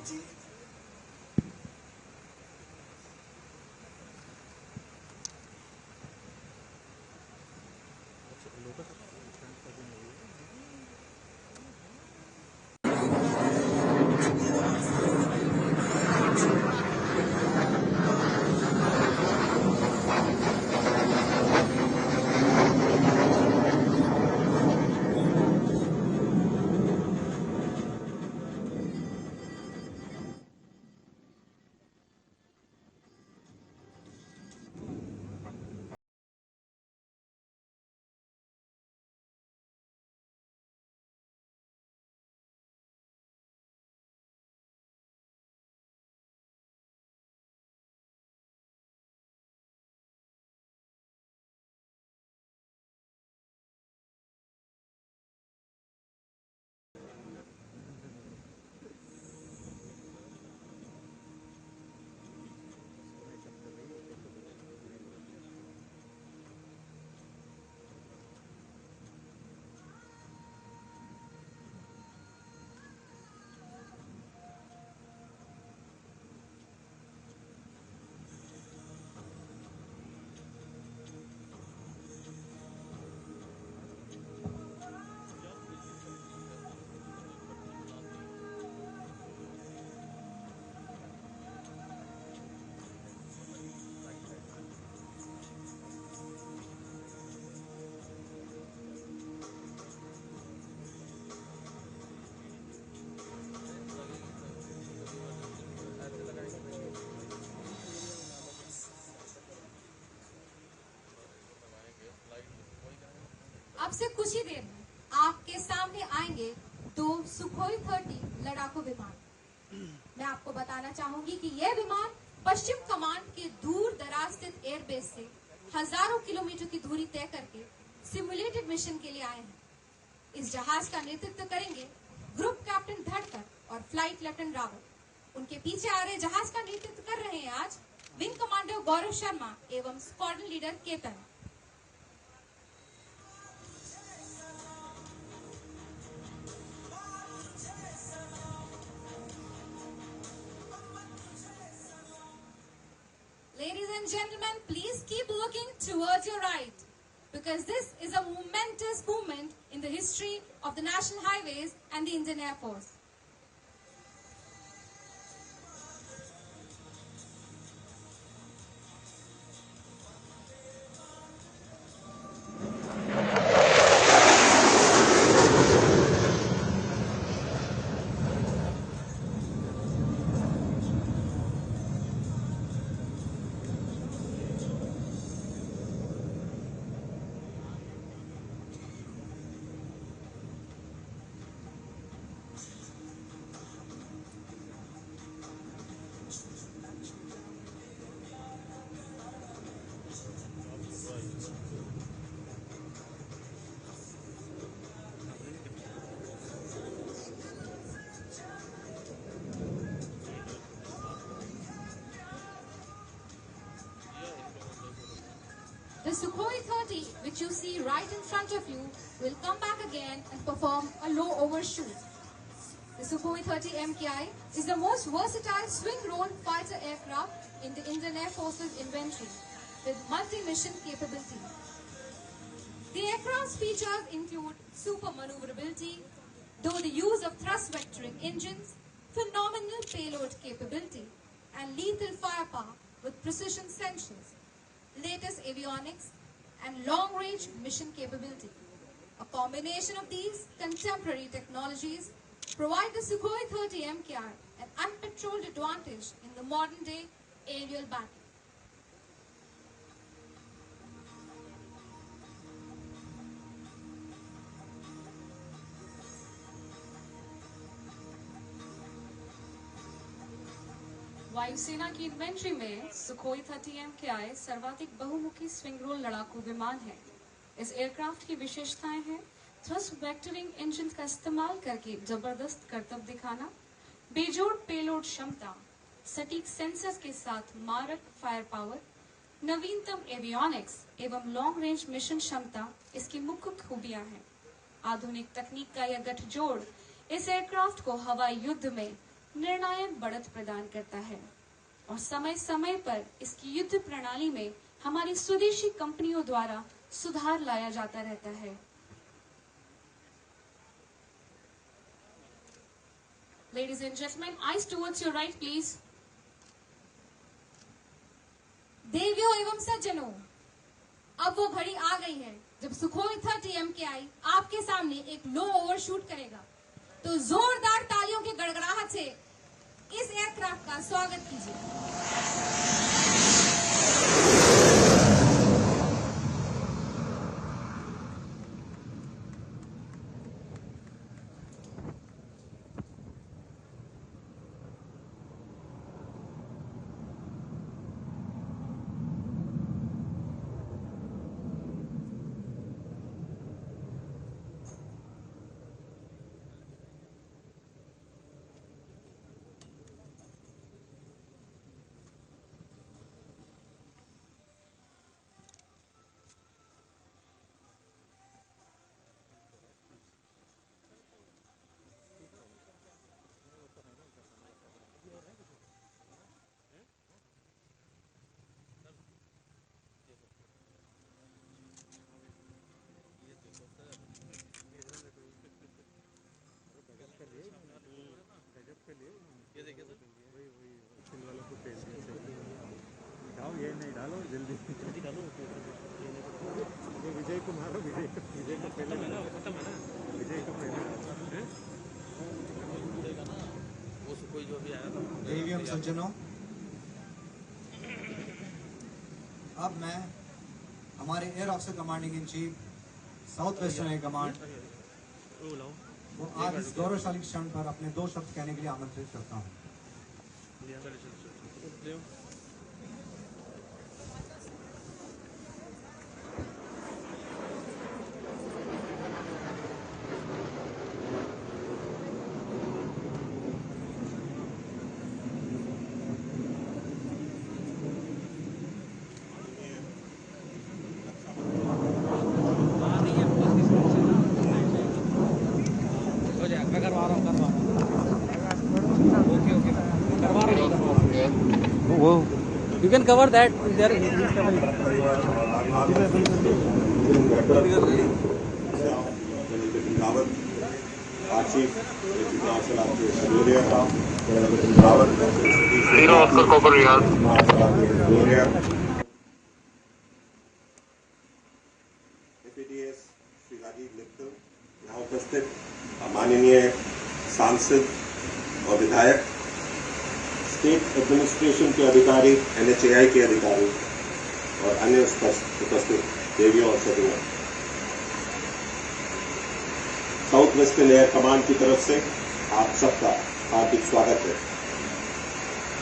जी। अब से कुछ ही देर में आपके सामने आएंगे दो सुखोई 30 लड़ाकू विमान। मैं आपको बताना चाहूंगी कि यह विमान पश्चिम कमान के दूर दराज स्थित एयरबेस से हजारों किलोमीटर की दूरी तय करके सिमुलेटेड मिशन के लिए आए हैं। इस जहाज का नेतृत्व करेंगे ग्रुप कैप्टन धड़कर और फ्लाइट लेफ्टिनेंट रावत। उनके पीछे आ रहे जहाज का नेतृत्व कर रहे हैं आज विंग कमांडर गौरव शर्मा एवं squadron leader Ketan. Ladies and gentlemen, please keep looking towards your right, because this is a momentous moment in the history of the National Highways and the Indian Air Force. The Sukhoi 30, which you see right in front of you, will come back again and perform a low overshoot. The Sukhoi 30 MKI is the most versatile swing-roll fighter aircraft in the Indian Air Force's inventory, with multi-mission capability. The aircraft's features include super maneuverability, though the use of thrust vectoring engines, phenomenal payload capability, and lethal firepower with precision sensors, latest avionics, and long-range mission capability. A combination of these contemporary technologies provide the Sukhoi 30 MKI an unpatrolled advantage in the modern-day aerial battle. वायुसेना की inventory में Sukhoi 30 MKI सर्वाधिक बहुमुखी swing role लड़ाकू विमान है। इस aircraft की विशेषताएं हैं थ्रस्ट वेक्टरिंग इंजन का इस्तेमाल करके जबरदस्त करतब दिखाना, बेजोड़ पेलोड क्षमता, सटीक सेंसर्स के साथ मारक फायर पावर, नवीनतम एवियोनिक्स एवं लॉन्ग रेंज मिशन क्षमता इसकी मुख्य खूबियां हैं। आधुनिक तकनीक का यह गठजोड़ इस एयरक्राफ्ट को हवाई युद्ध में निर्णायक बढ़त प्रदान करता है और समय समय पर इसकी युद्ध प्रणाली में हमारी स्वदेशी कंपनियों द्वारा सुधार लाया जाता रहता है। Ladies and gentlemen, eyes towards your right, please. देवियों एवं सज्जनों, अब वो घड़ी आ गई है जब सुखोई 30 MKI आपके सामने एक लो ओवरशूट करेगा। तो जोरदार तालियों की गड़गड़ाहट से इस एयरक्राफ्ट का स्वागत कीजिए। ये नहीं डालो, जल्दी जल्दी डालो। विजय को मारो, विजय को पहले ना खत्म है ना, विजय को पहले वो कोई जो भी आया था। देवियों सज्जनों, अब मैं हमारे air officer commanding in chief south western air command वो आज इस गौरवशाली क्षण पर अपने 2 शब्द कहने के लिए आमंत्रित करता हूँ। You can cover that. There Shri Rajiv Mittal, यहाँ उपस्थित माननीय सांसद और विधायक, स्टेट एडमिनिस्ट्रेशन के अधिकारी, NHAI के अधिकारी और अन्य उपस्थित देवियों और सज्जनों, साउथ वेस्टर्न एयर कमांड की तरफ से आप सबका हार्दिक स्वागत है।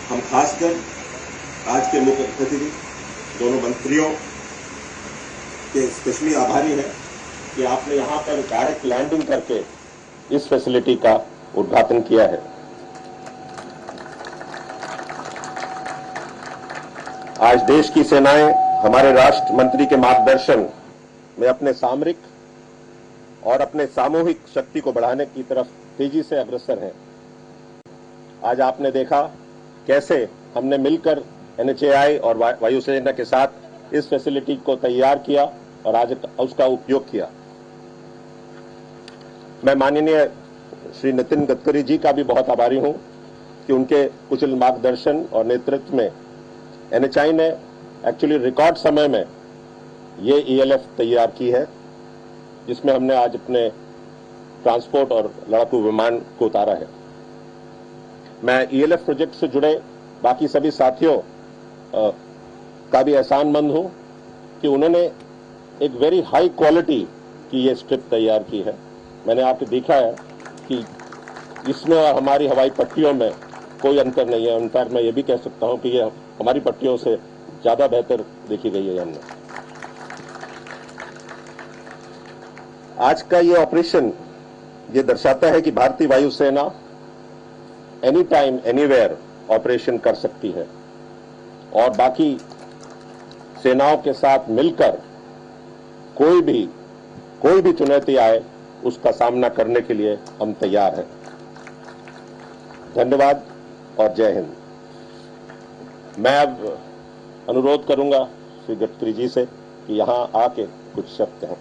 हम खासकर आज के मुख्य अतिथि दोनों मंत्रियों के स्पेशली आभारी हैं कि आपने यहां पर डायरेक्ट लैंडिंग करके इस फैसिलिटी का उद्घाटन किया है। आज देश की सेनाएं हमारे राष्ट्र मंत्री के मार्गदर्शन में अपने सामरिक और अपने सामूहिक शक्ति को बढ़ाने की तरफ तेजी से अग्रसर हैं। आज आपने देखा कैसे हमने मिलकर NHAI और वायुसेना के साथ इस फैसिलिटी को तैयार किया और आज उसका उपयोग किया। मैं माननीय श्री नितिन गडकरी जी का भी बहुत आभारी हूं कि उनके कुशल मार्गदर्शन और नेतृत्व में NHAI ने एक्चुअली रिकॉर्ड समय में ये ELF तैयार की है, जिसमें हमने आज अपने ट्रांसपोर्ट और लड़ाकू विमान को उतारा है। मैं ELF प्रोजेक्ट से जुड़े बाकी सभी साथियों का भी एहसानमंद हूं कि उन्होंने एक वेरी हाई क्वालिटी की ये स्ट्रिप तैयार की है। मैंने आपको देखा है कि इसमें और हमारी हवाई पट्टियों में कोई अंतर नहीं है। इनफैक्ट मैं ये भी कह सकता हूं कि ये हमारी पट्टियों से ज्यादा बेहतर देखी गई है हमने। आज का ये ऑपरेशन ये दर्शाता है कि भारतीय वायुसेना एनी टाइम एनीवेयर ऑपरेशन कर सकती है और बाकी सेनाओं के साथ मिलकर कोई भी चुनौती आए उसका सामना करने के लिए हम तैयार हैं। धन्यवाद और जय हिंद। मैं अब अनुरोध करूंगा श्री गडकरी जी से कि यहाँ आके कुछ शब्द कहें।